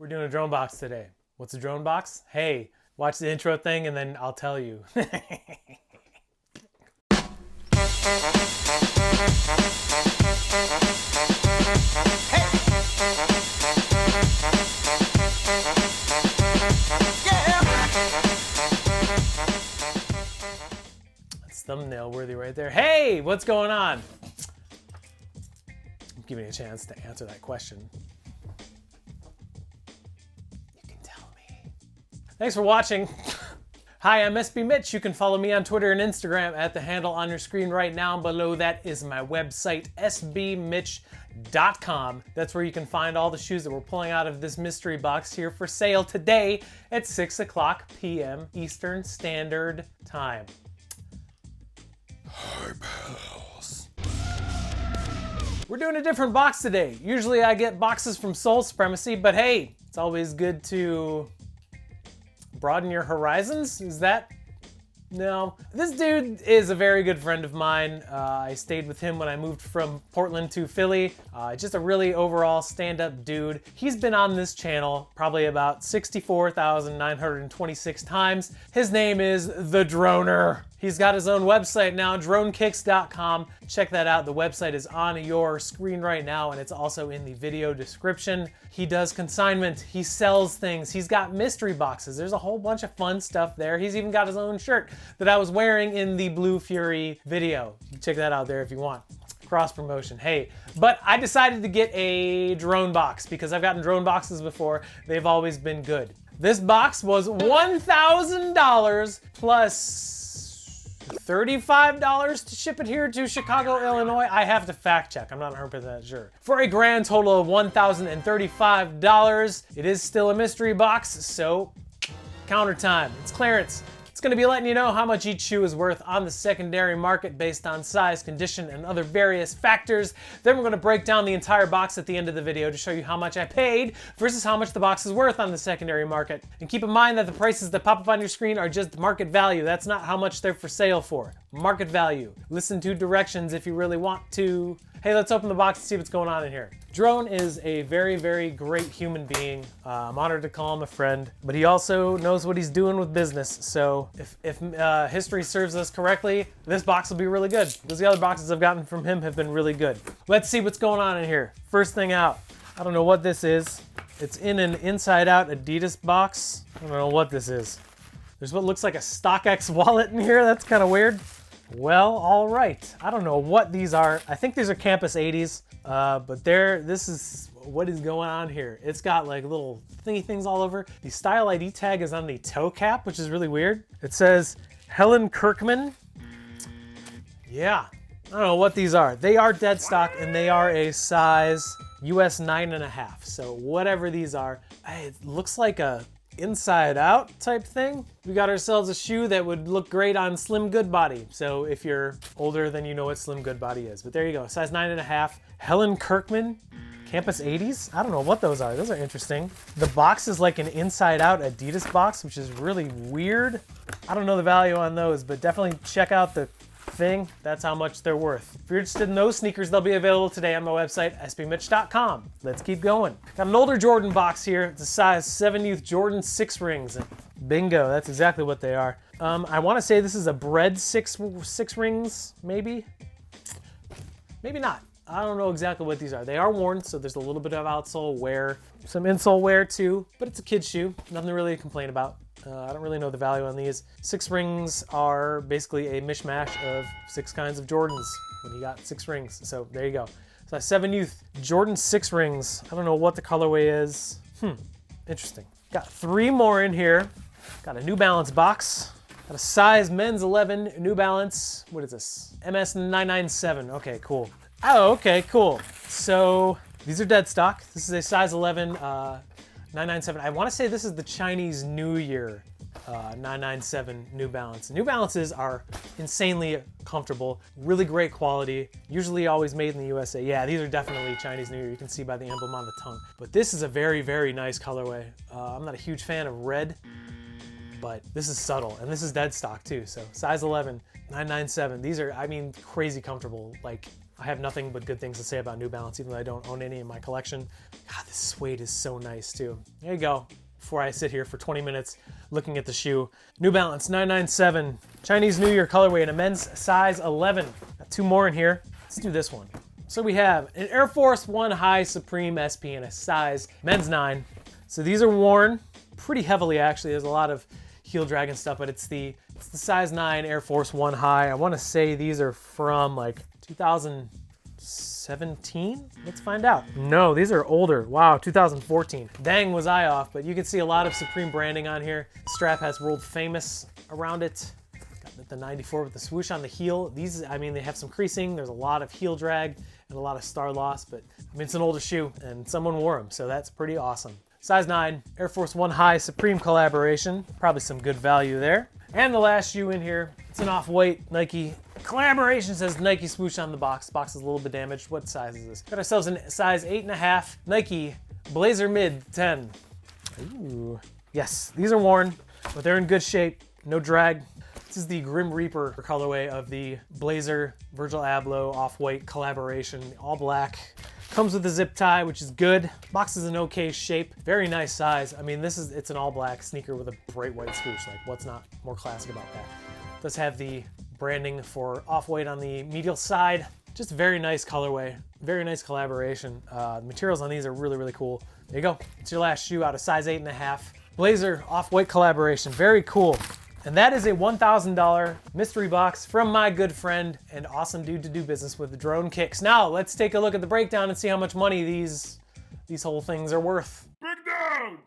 We're doing a drone box today. What's a drone box? Hey, watch the intro thing and then I'll tell you. That's thumbnail worthy right there. Hey, what's going on? Give me a chance to answer that question. Thanks for watching. Hi, I'm SB Mitch. You can follow me on Twitter and Instagram at the handle on your screen right now. Below that is my website, sbmitch.com. That's where you can find all the shoes that we're pulling out of this mystery box here for sale today at 6 o'clock p.m. Eastern Standard Time. Hi, pals. We're doing a different box today. Usually I get boxes from Soul Supremacy, but hey, it's always good to broaden your horizons? Is that? No. This dude is a very good friend of mine. I stayed with him when I moved from Portland to Philly. Just a really overall stand-up dude. He's been on this channel probably about 64,926 times. His name is The Droner. He's got his own website now, Dronkicks.com. Check that out. The website is on your screen right now, and it's also in the video description. He does consignment. He sells things. He's got mystery boxes. There's a whole bunch of fun stuff there. He's even got his own shirt that I was wearing in the Blue Fury video. You can check that out there if you want. Cross promotion, hey. But I decided to get a drone box because I've gotten drone boxes before. They've always been good. This box was $1,000 plus $35 to ship it here to Chicago, Illinois. I have to fact check, I'm not 100% sure. For a grand total of $1,035. It is still a mystery box, so counter time. It's clearance. It's gonna be letting you know how much each shoe is worth on the secondary market based on size, condition, and other various factors. Then we're gonna break down the entire box at the end of the video to show you how much I paid versus how much the box is worth on the secondary market. And keep in mind that the prices that pop up on your screen are just market value. That's not how much they're for sale for. Market value. Listen to directions if you really want to. Hey, let's open the box and see what's going on in here. Drone is a very, very great human being. I'm honored to call him a friend, but he also knows what he's doing with business. So if history serves us correctly, this box will be really good because the other boxes I've gotten from him have been really good. Let's see what's going on in here. First thing out, I don't know what this is. It's in an inside out Adidas box. I don't know what this is. There's what looks like a StockX wallet in here. That's kind of weird. Well, all right. I don't know what these are. I think these are Campus 80s, but this is what is going on here. It's got like little thingy things all over. The style ID tag is on the toe cap, which is really weird. It says Helen Kirkman. Yeah, I don't know what these are. They are dead stock and they are a size US 9.5. So whatever these are, it looks like a inside out type thing. We got ourselves a shoe that would look great on Slim Goodbody. So if you're older, then you know what Slim Goodbody is. But there you go, size 9.5. Helen Kirkman, Campus 80s. I don't know what those are. Those are interesting. The box is like an inside out Adidas box, which is really weird. I don't know the value on those, but definitely check out the thing. That's how much they're worth. If you're interested in those sneakers, they'll be available today on my website, sbmitch.com. Let's keep going. Got an older Jordan box here. It's a size 7 youth Jordan 6 rings. Bingo, that's exactly what they are. I want to say this is a bred six rings, maybe? Maybe not. I don't know exactly what these are. They are worn, so there's a little bit of outsole wear, some insole wear too, but it's a kid's shoe. Nothing really to complain about. I don't really know the value on these. 6 rings are basically a mishmash of 6 kinds of Jordans when you got 6 rings. So there you go. So 7 youth Jordan 6 rings. I don't know what the colorway is. Interesting. Got 3 more in here. Got a New Balance box. Got a size men's 11 New Balance. What is this? MS 997. Okay, cool. Oh, okay, cool. So these are dead stock. This is a size 11 997. I want to say this is the Chinese New Year 997 New Balance. New Balances are insanely comfortable, really great quality, usually always made in the USA. Yeah, these are definitely Chinese New Year. You can see by the emblem on the tongue. But this is a very, very nice colorway. I'm not a huge fan of red, but this is subtle, and this is dead stock too. So size 11, 997. These are, I mean, crazy comfortable. Like, I have nothing but good things to say about New Balance, even though I don't own any in my collection. God, this suede is so nice too. There you go. Before I sit here for 20 minutes looking at the shoe. New Balance 997, Chinese New Year colorway in a men's size 11. Got 2 more in here. Let's do this one. So we have an Air Force 1 High Supreme SP in a size men's 9. So these are worn pretty heavily actually. There's a lot of heel drag and stuff, but it's the size 9 Air Force 1 High. I want to say these are from like 2017? Let's find out. No, these are older. Wow, 2014. Dang, was I off, but you can see a lot of Supreme branding on here. Strap has world famous around it. Got the 94 with the swoosh on the heel. These, I mean, they have some creasing. There's a lot of heel drag and a lot of star loss, but I mean, it's an older shoe and someone wore them, so that's pretty awesome. Size 9, Air Force 1 High Supreme collaboration. Probably some good value there. And the last shoe in here, it's an off-white Nike collaboration. Says Nike swoosh on the box. Box is a little bit damaged. What size is this? Got ourselves a size 8.5 Nike Blazer Mid 10. Ooh. Yes, these are worn, but they're in good shape. No drag. This is the Grim Reaper colorway of the Blazer Virgil Abloh off-white collaboration, all black. Comes with a zip tie, which is good. Box is an okay shape. Very nice size. I mean, it's an all black sneaker with a bright white swoosh. Like, what's not more classic about that? Does have the branding for off-white on the medial side. Just a very nice colorway. Very nice collaboration. The materials on these are really, really cool. There you go. It's your last shoe out of size 8.5. Blazer off-white collaboration. Very cool. And that is a $1,000 mystery box from my good friend and awesome dude to do business with, Dronkicks. Now, let's take a look at the breakdown and see how much money these whole things are worth. Breakdown!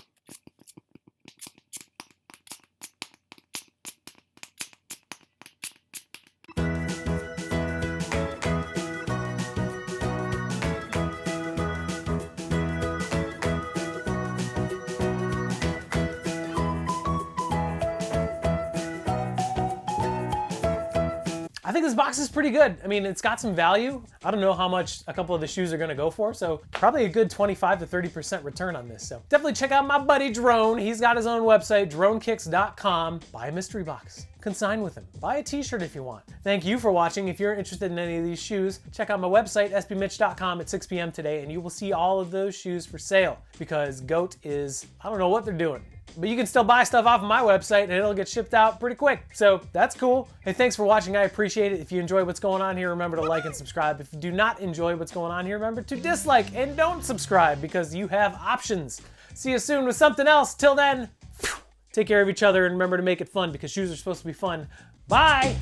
I think this box is pretty good. I mean, it's got some value. I don't know how much a couple of the shoes are gonna go for, so probably a good 25 to 30% return on this. So definitely check out my buddy Drone. He's got his own website, dronkicks.com. Buy a mystery box, consign with him. Buy a t-shirt if you want. Thank you for watching. If you're interested in any of these shoes, check out my website, sbmitch.com at 6 p.m. today, and you will see all of those shoes for sale because GOAT is, I don't know what they're doing. But you can still buy stuff off of my website and it'll get shipped out pretty quick. So that's cool. Hey, thanks for watching. I appreciate it. If you enjoy what's going on here, remember to like and subscribe. If you do not enjoy what's going on here, remember to dislike and don't subscribe because you have options. See you soon with something else. Till then, take care of each other and remember to make it fun because shoes are supposed to be fun. Bye.